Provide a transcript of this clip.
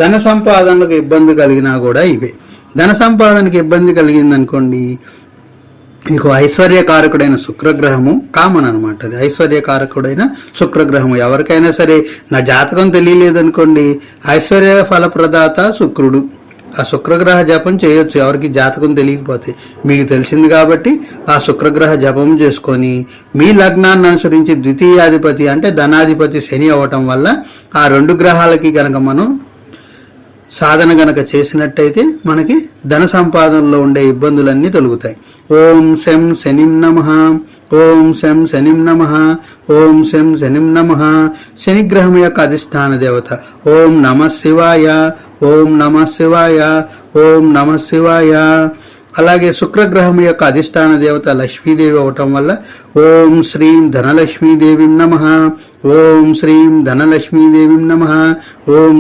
ధన సంపాదనలకు ఇబ్బంది కలిగినా కూడా ఇవే. ధన సంపాదనకి ఇబ్బంది కలిగిందనుకోండి, మీకు ఐశ్వర్యకారకుడైన శుక్రగ్రహము కామన్ అనమాట. అది ఐశ్వర్యకారకుడైన శుక్రగ్రహము. ఎవరికైనా సరే నా జాతకం తెలియలేదనుకోండి, ఐశ్వర్య ఫలప్రదాత శుక్రుడు, ఆ శుక్రగ్రహ జపం చేయొచ్చు. ఎవరికి జాతకం తెలియకపోతే మీకు తెలిసింది కాబట్టి ఆ శుక్రగ్రహ జపం చేసుకొని మీ లగ్నాన్ని అనుసరించి ద్వితీయాధిపతి అంటే ధనాధిపతి శని అవ్వటం వల్ల ఆ రెండు గ్రహాలకి గనక మనం సాధన గనక చేసినట్టయితే మనకి ధన సంపాదనలో ఉండే ఇబ్బందులన్నీ తొలగుతాయి. ఓం శం శనిం నమః, ఓం శం శనిం నమః, ఓం శం శనిం నమః. శనిగ్రహం యొక్క అధిష్టాన దేవత. ఓం నమః శివాయ, ఓం నమః శివాయ, ఓం నమః శివాయ. అలాగే శుక్రగ్రహం యొక్క అధిష్టాన దేవత లక్ష్మీదేవి అవటం వల్ల ఓం శ్రీం ధనలక్ష్మీదేవి నమః, ఓం శ్రీం ధనలక్ష్మీదేవి నమః, ఓం